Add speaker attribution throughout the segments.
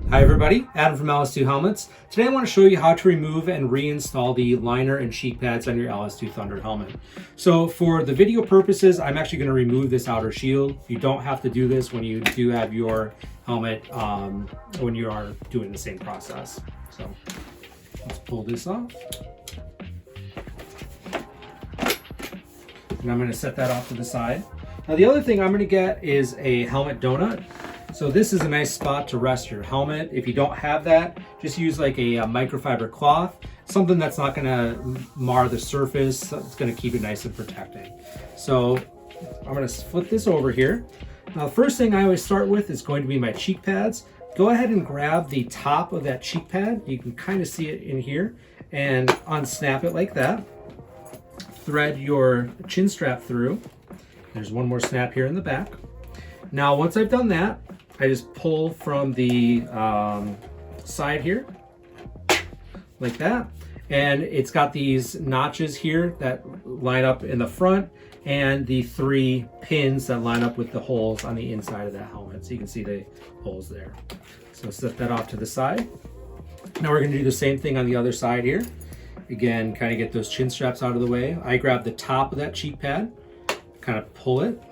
Speaker 1: Hi everybody, Adam from LS2 Helmets. Today I want to show you how to remove and reinstall the liner and cheek pads on your LS2 Thunder Helmet. So for the video purposes, I'm actually going to remove this outer shield. You don't have to do this when you do have your helmet when you are doing the same process. So let's pull this off. And I'm going to set that off to the side. Now the other thing I'm going to get is a helmet donut. So this is a nice spot to rest your helmet. If you don't have that, just use like a microfiber cloth, something that's not gonna mar the surface. It's gonna keep it nice and protected. So I'm gonna flip this over here. Now the first thing I always start with is going to be my cheek pads. Go ahead and grab the top of that cheek pad. You can kind of see it in here and unsnap it like that. Thread your chin strap through. There's one more snap here in the back. Now once I've done that, I just pull from the side here, like that. And it's got these notches here that line up in the front and the 3 pins that line up with the holes on the inside of that helmet. So you can see the holes there. So set that off to the side. Now we're gonna do the same thing on the other side here. Again, kind of get those chin straps out of the way. I grab the top of that cheek pad, kind of pull it.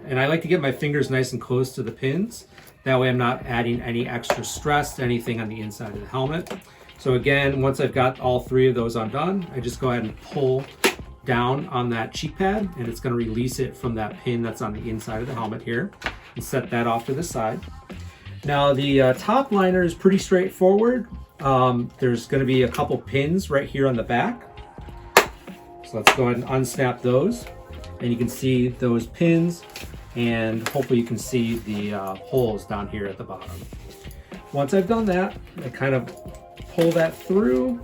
Speaker 1: And I like to get my fingers nice and close to the pins. That way I'm not adding any extra stress to anything on the inside of the helmet. So again, once I've got all 3 of those undone, I just go ahead and pull down on that cheek pad and it's gonna release it from that pin that's on the inside of the helmet here and set that off to the side. Now the top liner is pretty straightforward. There's gonna be a couple pins right here on the back. So let's go ahead and unsnap those. And you can see those pins and hopefully you can see the holes down here at the bottom. Once I've done that, I kind of pull that through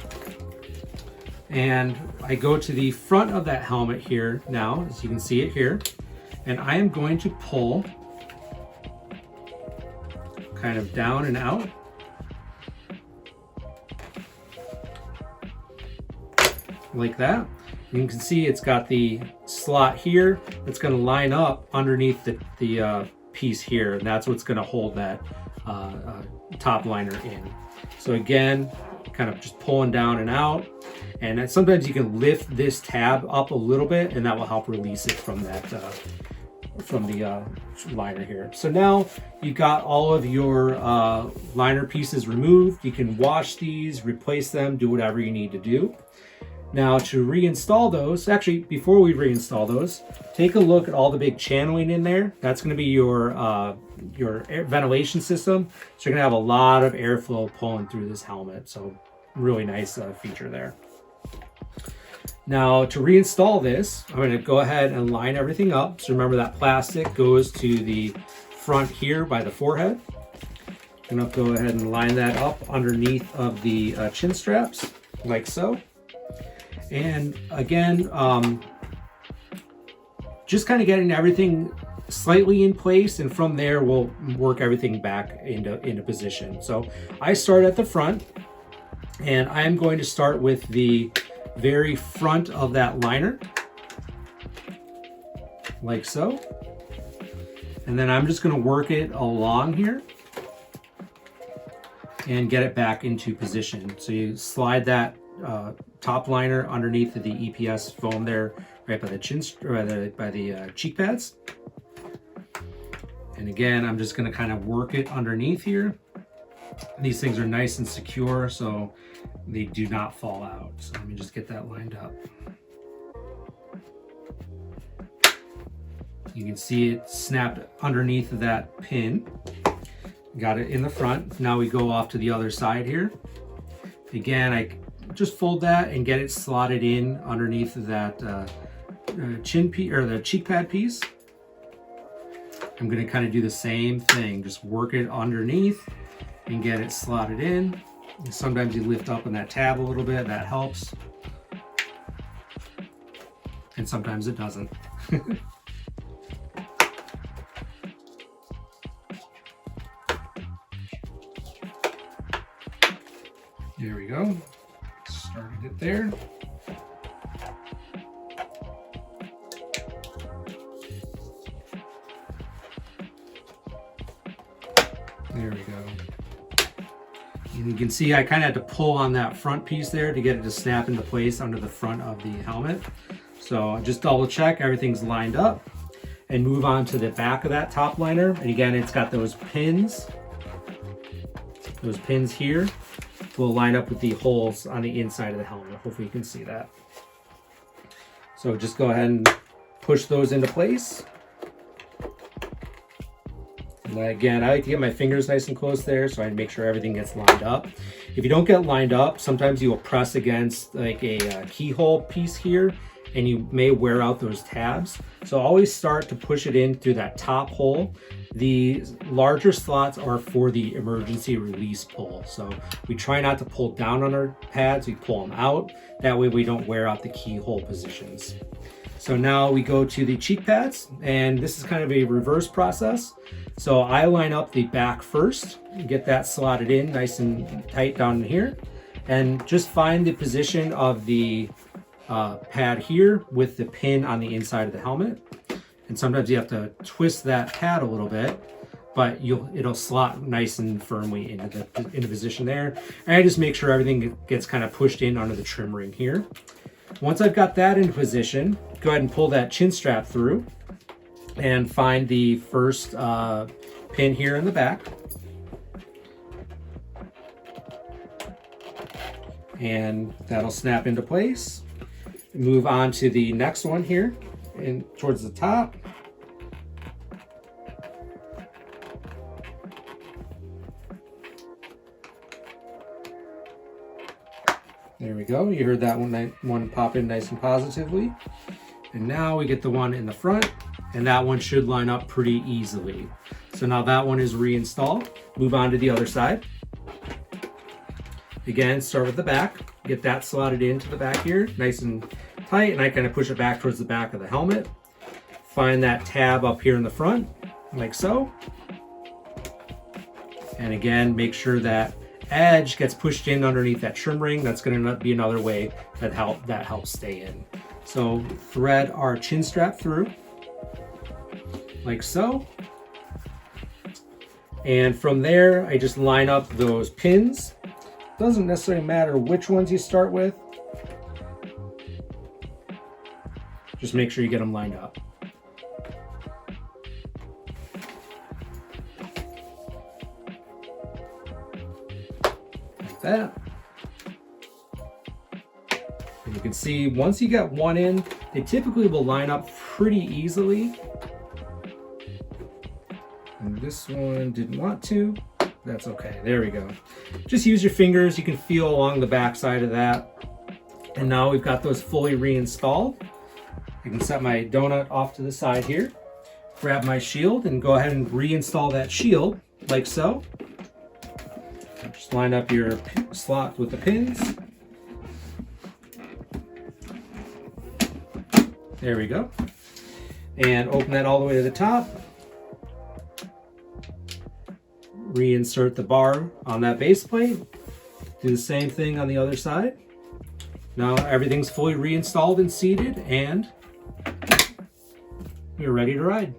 Speaker 1: and I go to the front of that helmet here now, as you can see it here, and I am going to pull kind of down and out. Like that. You can see it's got the slot here that's going to line up underneath the piece here, and that's what's going to hold that top liner in. So again, kind of just pulling down and out, and sometimes you can lift this tab up a little bit and that will help release it from that from the liner here. So now you've got all of your liner pieces removed. You can wash these, replace them, do whatever you need to do. Now to reinstall those, actually before we reinstall those, take a look at all the big channeling in there. That's going to be your ventilation system. So you're going to have a lot of airflow pulling through this helmet. So really nice feature there. Now to reinstall this, I'm going to go ahead and line everything up. So remember that plastic goes to the front here by the forehead. I'm going to go ahead and line that up underneath of the chin straps like so. And again, just kind of getting everything slightly in place, and from there we'll work everything back into position. So I start at the front, and I'm going to start with the very front of that liner, like so. And then I'm just going to work it along here and get it back into position. So you slide that top liner underneath the EPS foam there, right by the chin, by the cheek pads. And again, I'm just going to kind of work it underneath here. These things are nice and secure, so they do not fall out. So let me just get that lined up. You can see it snapped underneath of that pin. Got it in the front. Now we go off to the other side here. Again, I just fold that and get it slotted in underneath of that chin piece or the cheek pad piece. I'm going to kind of do the same thing, just work it underneath and get it slotted in. And sometimes you lift up on that tab a little bit, that helps. And sometimes it doesn't. There we go. Started it there. There we go. You can see I kind of had to pull on that front piece there to get it to snap into place under the front of the helmet. So just double check everything's lined up and move on to the back of that top liner. And again, it's got those pins. Those pins here will line up with the holes on the inside of the helmet. Hopefully you can see that. So just go ahead and push those into place. And again, I like to get my fingers nice and close there so I make sure everything gets lined up. If you don't get lined up, sometimes you will press against like a keyhole piece here and you may wear out those tabs. So always start to push it in through that top hole. The larger slots are for the emergency release pull. So we try not to pull down on our pads, we pull them out. That way we don't wear out the keyhole positions. So now we go to the cheek pads, and this is kind of a reverse process. So I line up the back first, get that slotted in nice and tight down here, and just find the position of the pad here with the pin on the inside of the helmet. And sometimes you have to twist that pad a little bit, but it'll slot nice and firmly into position there. And I just make sure everything gets kind of pushed in under the trim ring here. Once I've got that in position, go ahead and pull that chin strap through and find the first pin here in the back. And that'll snap into place. Move on to the next one here and towards the top. There we go. You heard that one pop in nice and positively. And now we get the one in the front, and that one should line up pretty easily. So now that one is reinstalled. Move on to the other side. Again, start with the back. Get that slotted into the back here, nice and tight, and I kind of push it back towards the back of the helmet. Find that tab up here in the front, like so. And again, make sure that edge gets pushed in underneath that trim ring. That's going to be another way that helps stay in. So thread our chin strap through, like so. And from there, I just line up those pins. Doesn't necessarily matter which ones you start with. Just make sure you get them lined up. Like that. And you can see once you get one in, they typically will line up pretty easily. And this one didn't want to. That's okay. There we go. Just use your fingers. You can feel along the back side of that. And now we've got those fully reinstalled. I can set my donut off to the side here. Grab my shield and go ahead and reinstall that shield like so. Just line up your slot with the pins. There we go. And open that all the way to the top. Reinsert the bar on that base plate. Do the same thing on the other side. Now everything's fully reinstalled and seated, and you're ready to ride.